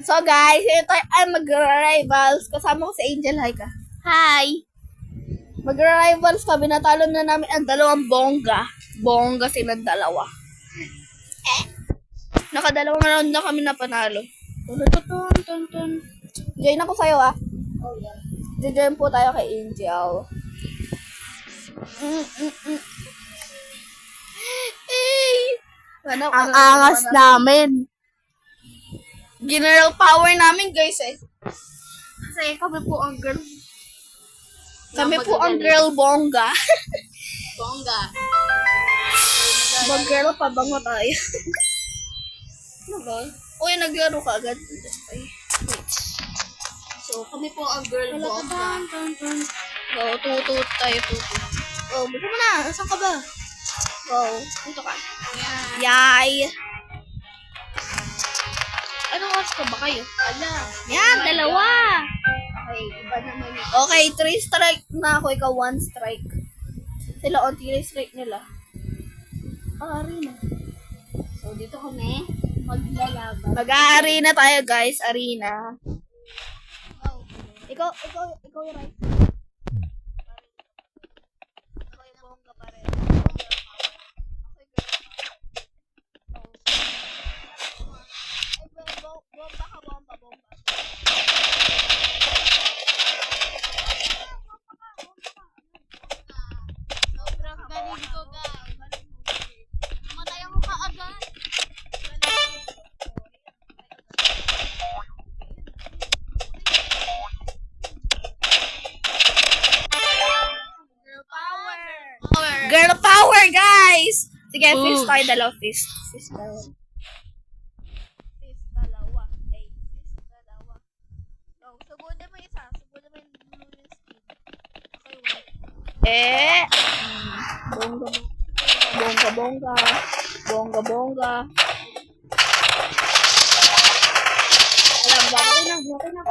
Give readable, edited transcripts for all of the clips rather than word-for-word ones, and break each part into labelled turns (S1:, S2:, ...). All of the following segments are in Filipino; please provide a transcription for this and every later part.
S1: So guys, ito tayo ay mag-rivals. Kasama ko si Angel. Hi ka. Hi! Mag-rivals kami. Natalo na namin ang dalawang bongga. Bongga silang dalawa. Nakadalawang round na kami napanalo. Join ako sa'yo ah. Join po tayo kay Angel. Ang angas namin. General power namin guys eh. Kasi kami po ang girl. Kami po ang girl bongga.
S2: Bongga.
S1: Mag-girl pa bango tayo. Ano ba? Uy, naglaro ka agad. Ay, wait.
S2: So, kami po ang girl bongga.
S1: Go, tutut tayo, tutut. Oh, buka mo na. Saan ka ba? Go, dito ka. Yay! Anong oras ka ba kayo?
S2: Ala.
S1: Yan, dalawa!
S2: Okay, iba naman yun.
S1: Okay, 3 strike na ako. Ikaw 1 strike. Sila on 3 strike nila. Arena.
S2: So, dito kami maglalaban.
S1: Mag-arena tayo guys, arena.
S2: Oh.
S1: Ikaw yung right. Ako yung bongga pa rin. Bomba.
S2: Sobrang galing ko, guys. Namatay ako kaagad.
S1: Girl power! Girl power, guys! Sige, fist tayo, dalawa fist. Fist dalawa. Fist dalawa. Okay, fist dalawa. Go, sugunin mo isa. Sugunin mo yung blue yung skin. Okay, wait. Bongga. Alam ba? Okay na.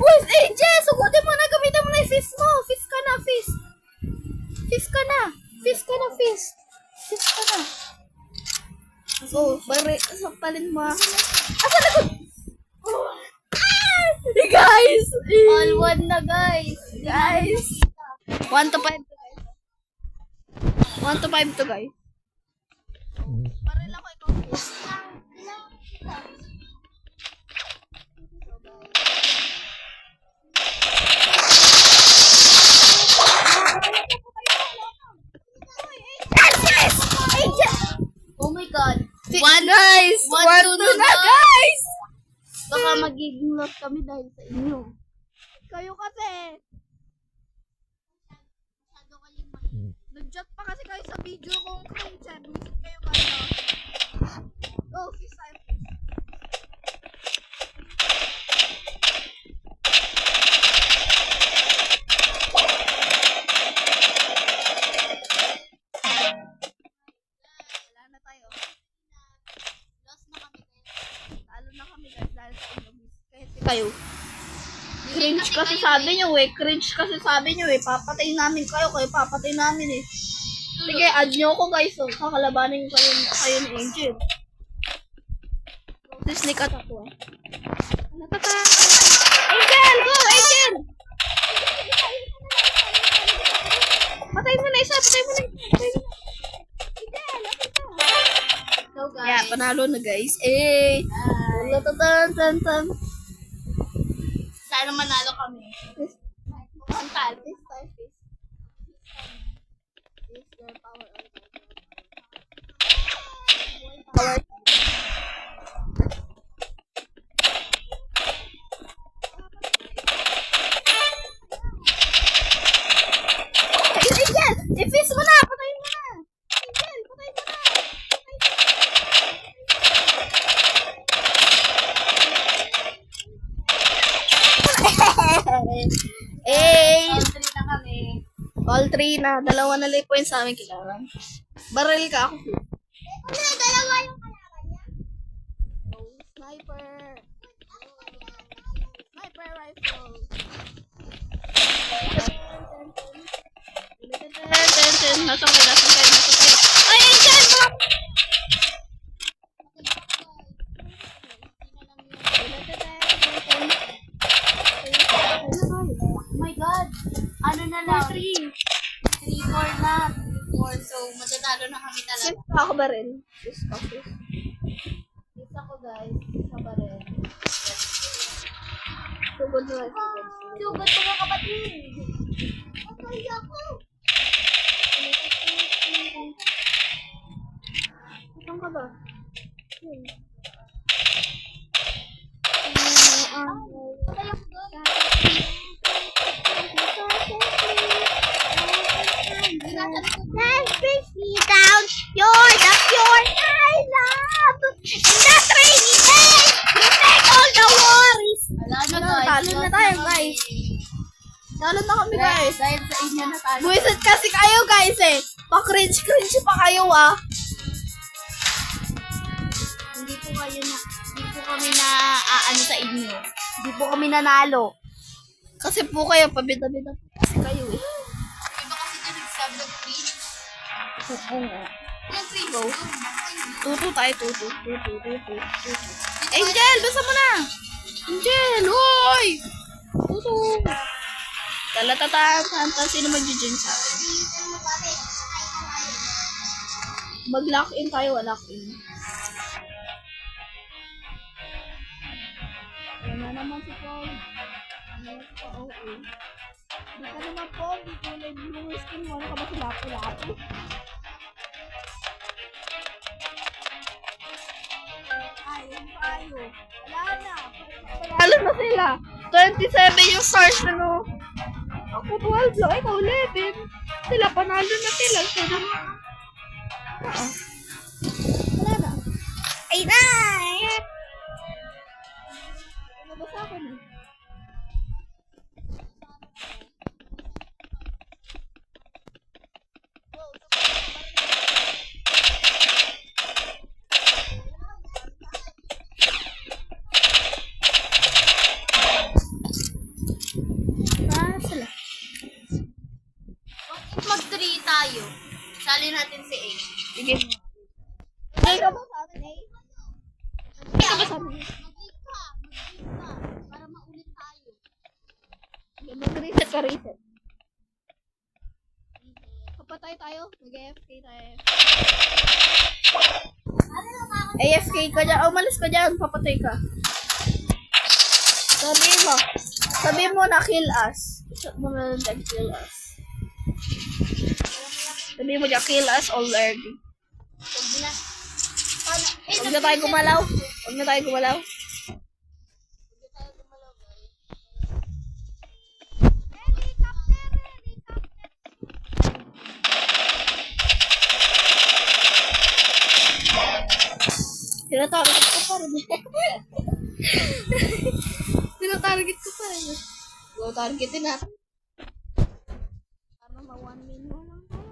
S1: Uy, Angel! Sugutin mo na. Gamitin mo na yung fist mo. Fist ka na. Oh, sampalin mo. Asa na ko? Guys!
S2: All one na, guys.
S1: 1 to 5 to guys. 1 to 5 to guys. Paril ako ikaw. Yes! Angel!
S2: Oh my God.
S1: Guys! 1 to na guys!
S2: Baka magiging lost kami dahil sa inyo.
S1: Kayo kasi. Nag-chat pa kasi kayo sa video kung cringe. Visit kayo kayo. Go, fist time. Wala na tayo.
S2: Lost na kami, guys.
S1: Talo na kami guys dahil sa inyo. Kasi kayo. Cringe kasi sabi nyo eh. Papatayin namin kayo papatayin namin eh. Sige, add nyo ako guys. So, kakalabanin kayo ni Angel. Sneak attack ko ah. Angel! Go! Angel! Patay mo na isa.
S2: So, guys.
S1: Yeah, panalo na guys. Eh! Tan.
S2: Sana manalo kami.
S1: Ang tal. Fist time, fist. Fist your power. Power. Angel! I-fist mo na! Patayin mo na! Angel! Patayin mo na! Eh!
S2: All three na kami.
S1: All 3 na. Dalawa na lang points sa amin kailangan. Barrel ka ako.
S2: Dalawa yung kalaban niya.
S1: Oh, sniper. Sniper rifle. Nasa kayo. Ay, Angel! Mga...
S2: Oh my God. Ano na lang? 3, 4 na. 4. So, matatalo na kami talaga.
S1: Sis, ako ba rin? Sis.
S2: Isa ko guys. Isa pa rin.
S1: Tugod na.
S2: Sugod ko mga kapatid. Okay ako.
S1: Saan ka ba?
S2: Patay ako doon.
S1: Let's bring me down. You're the pure I love. In that rainy day, you take all the worries.
S2: Wala na
S1: Talo
S2: guys.
S1: na tayo, guys. Talo na kami, guys.
S2: Dahil sa inyo na tayo.
S1: Buwisit kasi kayo, guys, eh. Pa-cringe pa kayo, ah.
S2: Hindi po kami na ano sa inyo. Hindi po kami nanalo.
S1: Kasi po kayo, pabida-bida po kasi kayo, eh.
S2: Iba kasi dyan nag-sub ng tweet.
S1: Oo nga.
S2: Yung tweet.
S1: Go. Tutu tayo, tutu. Angel, basa mo na. Angel, hoy! Tutu. Talatatan, sino mag-gym sa akin? Mag-lock in tayo, lock in. Yan na naman si Paul. Ano si Paul? Di ka naman Paul, di ko na yung skin mo. Ano ka ba si Lapu-Lapu? Tayo. Wala na. Panalo na sila. 27 yung stars, ano? Ako 12 lang. Ikaw 11. Sila, panalo na sila. Sila. Wala na. Ay na! Ano ba sa akin eh? Sila.
S2: Bakit mag-3 tayo? Sali natin si A.
S1: Sige mo. Ay ka ba sa akin eh? Ay ka ba sa akin eh?
S2: Mag-8 ka. Para maulit tayo.
S1: Mag-reset ka, reset. Kapatay tayo. Mag-AFK tayo. AFK ka dyan. Umalis ka dyan. Papatay ka. Sabi mo na kill us. Sabi mo na kill us. Sabi mo dyan kill us already.
S2: Huwag na.
S1: Huwag na tayo gumalaw. Huwag na tayo gumalaw. Tinatarget ko pa rin. Tinatarget ko pa rin. Go targetin natin. Para ma-1 million lang tayo.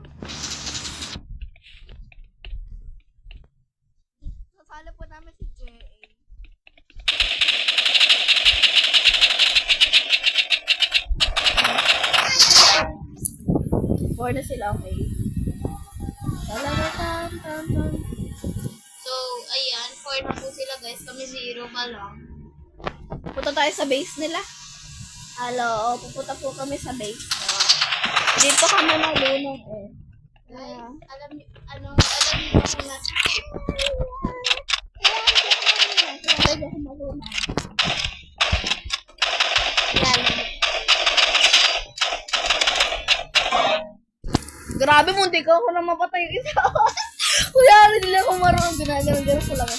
S1: Sasali po namin si J.A. Four na sila, okay? Talaga tan.
S2: So, ayan. 4 na po sila guys. Kami 0 pa lang.
S1: Punta tayo sa base nila. Hello, pupunta po kami sa base. Dito kami nalunong eh.
S2: Guys, alam niyo ba kung nasa...
S1: Pwede ako malunong. Grabe, munti ko ako na mapatay yung isa. Kuya, hindi lang ako marunong ginagawa ko lang.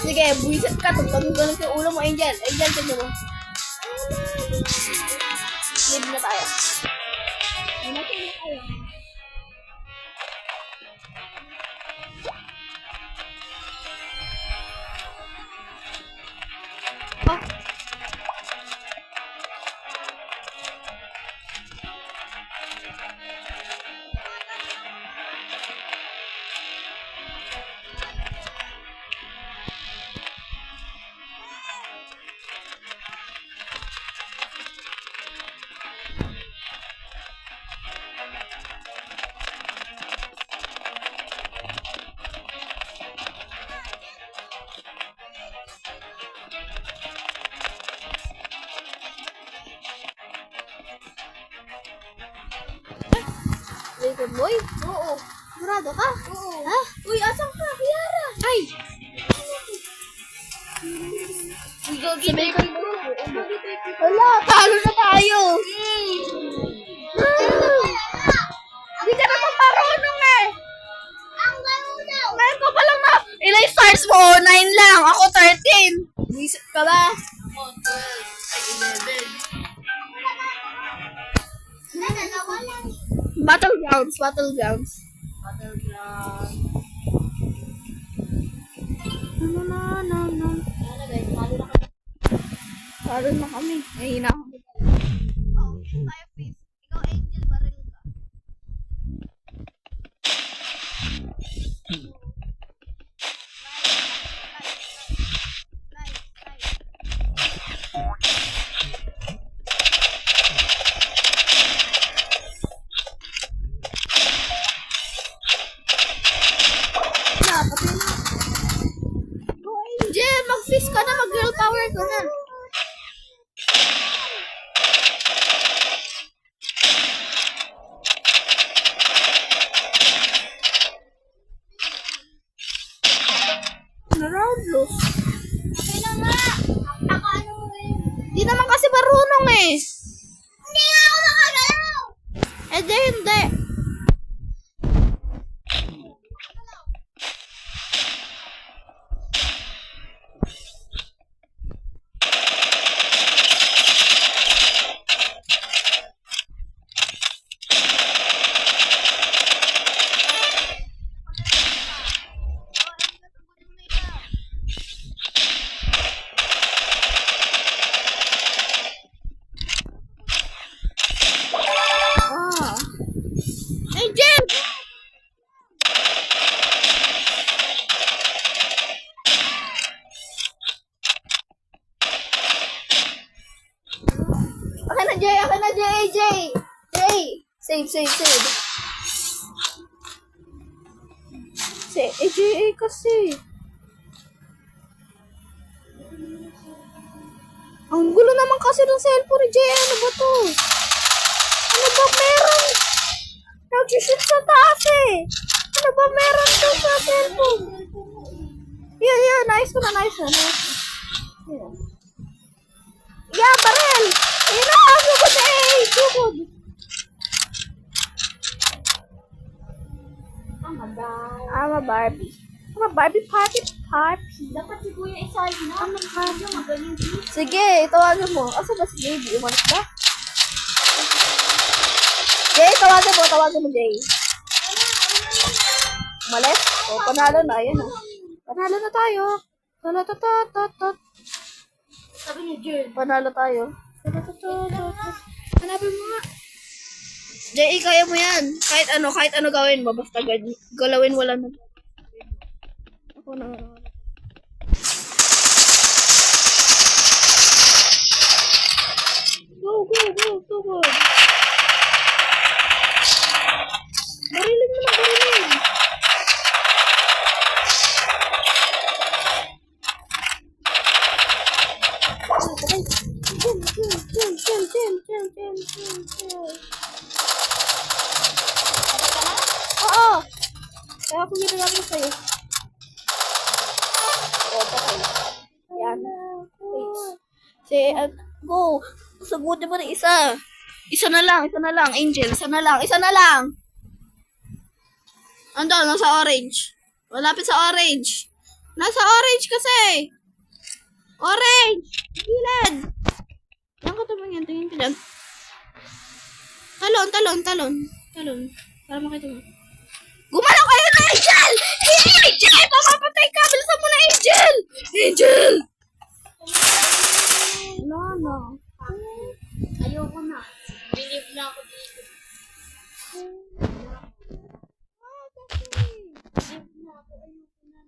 S1: Sige, buwisit ka. Tugtog mo ganun yung ulo mo, Angel. Angel, tignan mo. Leave na tayo. Ay, natin na tayo. Oh. Boy?
S2: Oo. Sigurado ka? Oo.
S1: Ha?
S2: Uy, asan ka? Kiara!
S1: Ay!
S2: Sabi ko.
S1: Wala, talo na tayo! Hindi ka naman marunong eh!
S2: Ang gano daw!
S1: Ngayon ko pa lang na, ilang stars mo? 9 lang, ako 13. Visit ka ba?
S2: Ako, 12. Ay, 11. Nawala.
S1: Battlegrounds, battlegrounds.
S2: Battleground.
S1: Na.
S2: Ano guys, malo na kami.
S1: Talo na kami. Mahina ako.
S2: Oh, tayo face. Ikaw, Angel, baril ka.
S1: Angel, mag-fist ka na, mag-girl power ka na. Na-round loss.
S2: Okay na nga. Ako ano mo eh.
S1: Di naman kasi marunong eh.
S2: Hindi nga ako makagalaw.
S1: Eh di, hindi. Ah. Angel! Okay na, Jay! Okay na, Jay! Jay! Jay! Save, save, save. Jay kasi. Ang gulo naman kasi ng cellphone ni Jay. Ano ba to? Ano ba meron? Nag-shoot sa taas eh. Ano ba meron to sa cellphone? Yeah, nice ko na, nice na. Yeah. Yeah, barel! Ayun na, sugod na eh! Sugod! I'm a Barbie. I'm a Barbie party.
S2: Dapat si Kuya isali na. Ano ka? Magaling din.
S1: Sige, tawagan mo. Asa ba si Baby? Umalis ba? Jay, tawagan mo, Jay. Umalis? O, panalo na. Ayan na. Panalo na tayo.
S2: Sabi niya, Jern.
S1: Panalo tayo. Hanapin mo nga. Jay, kaya mo yan. Kahit ano gawin mo. Basta galawin wala na. Ako na. Go. Barilin mo na, barilin. Oo. Kaya ako ginagawa sa'yo. Okay. Yan. Wait. Go. Sagutin mo na isa. Isa na lang, Angel. Isa na lang. Ando, nasa orange. Malapit sa orange. Nasa orange kasi. Orange! Gilid! Yan ka tumingin, tingin ka dyan. Talon. Para makita mo. Gumalaw kayo na, Angel! Angel! Pamapatay ka! Bilisan mo na, Angel! Angel! No.
S2: Ayoko na. Believe na ako dito. Believe na ako. Ayoko na. Naiinis na.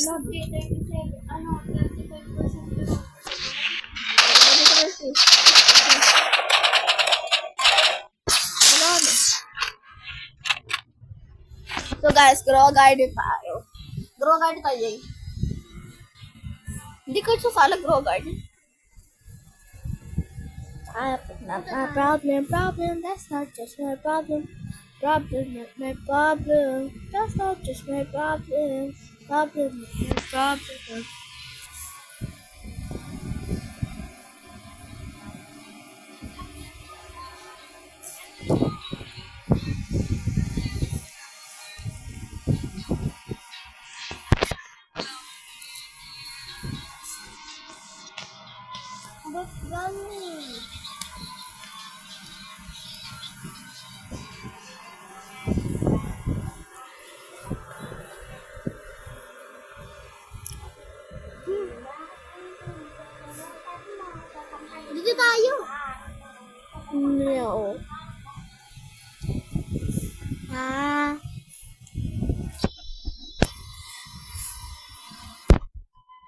S2: Love 37, 35%
S1: So guys, grow garden tayo. Grow garden tayo eh. Hindi ko sasala grow garden. Not my problem, that's not just my problem. Problem, not my problem, that's not just my problem. Problem, not my problem.
S2: What's running? Dito tayo.
S1: No.
S2: Ah.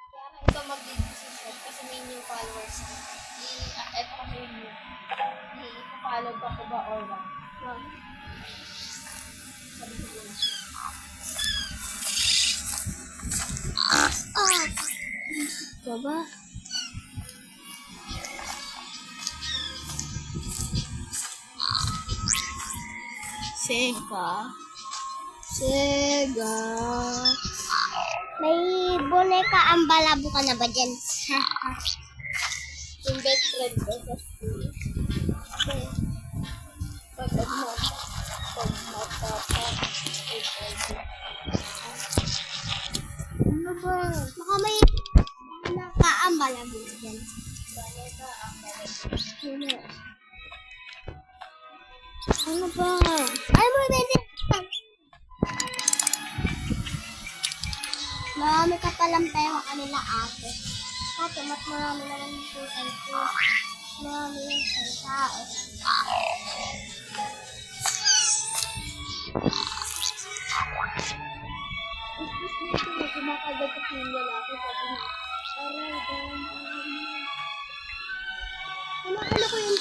S2: Kaya na ito mag-decision kasi may new followers. Ito kasi yung new. I-follow ba ko ba or wag? Wag. Sabi ko na.
S1: Diba? Sega.
S2: May boneka ang balabo ka na ba dyan?
S1: Yung best friend ko sa school. Pag
S2: Ano ba? Baka may boneka ang balabo dyan.
S1: Ano ba?
S2: Ay, mo pwede. Marami ka palang pera kanila ate. Ate, mas marami naman yung tusan ko. Marami yung isang tao.
S1: Kumakagad kasi yung lalaki. Sabi niya, aray,
S2: Kumakala ko yung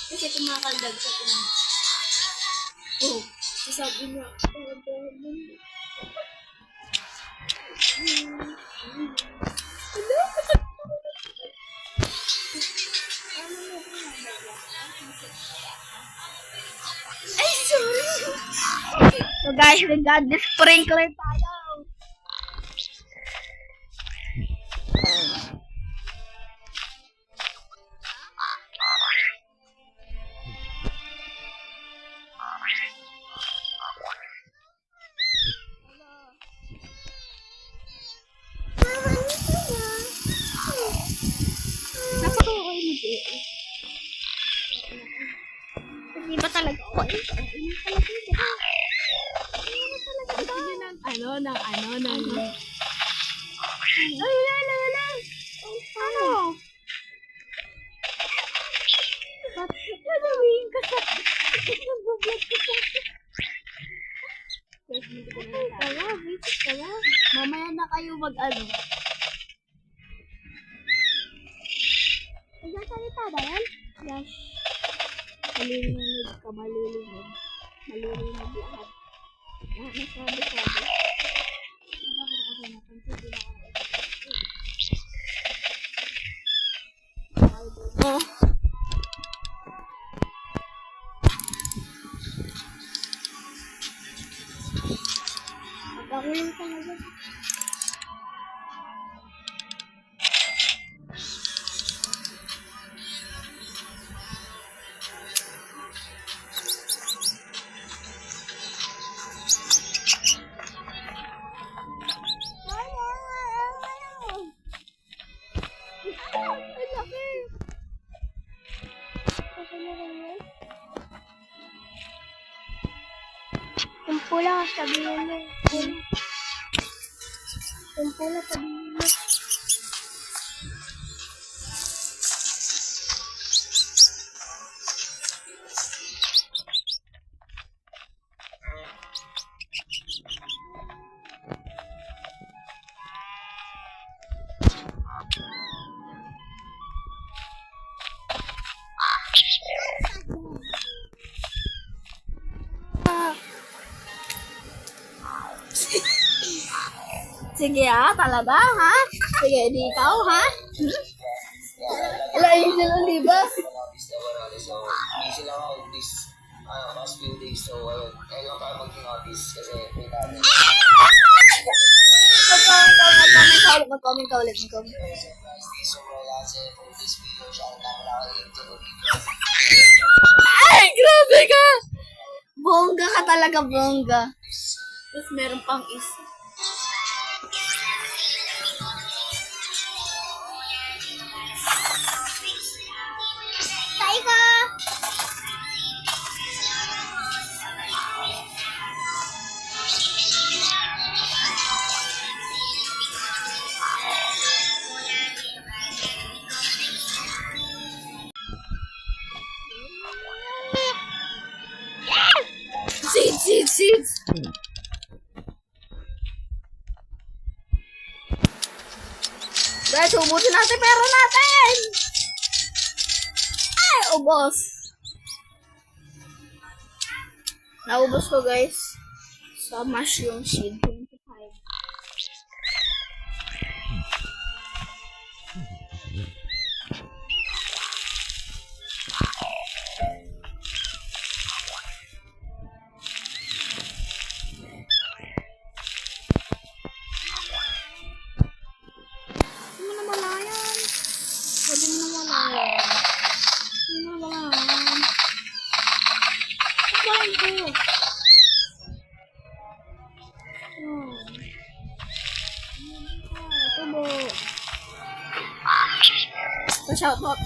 S1: kasi kumakaldag sa tingin. Oh, sabi niya, ay, sorry. So guys, we got this sprinkler tayo. Napaka-okay mo din. Hindi ba talaga okay? Ano? Ba't sasabihin ko sa nag-vlog ko sa mamaya na kayo mag-ano.
S2: nagsasalita ba yan?
S1: Yes. Malilinig ka, malilinig. Malilinig lahat. Nasabi-sabi. Oh.
S2: Magkakulang talaga. Yung pula, sabihin mo. Yung pula, sabihin mo.
S1: Sige talaga ha? Sige, di ikaw ha? Wala yung sila, di ba?
S3: So, busy lang ako this past few days. So, ayun. Kaya lang tayo mag-notice kasi may dami.
S1: Mag-comment ka ulit.
S3: So, wala kasi for this video, siya ang nakakalimutan.
S1: Ay, grabe ka! Bongga ka talaga, bongga. Tapos meron pang isa. Taika! Seeds! Guys, ubusin natin pera natin! Ay, ubos! Naubos ko, guys. Sa mushroom seed. 25. Shoutout.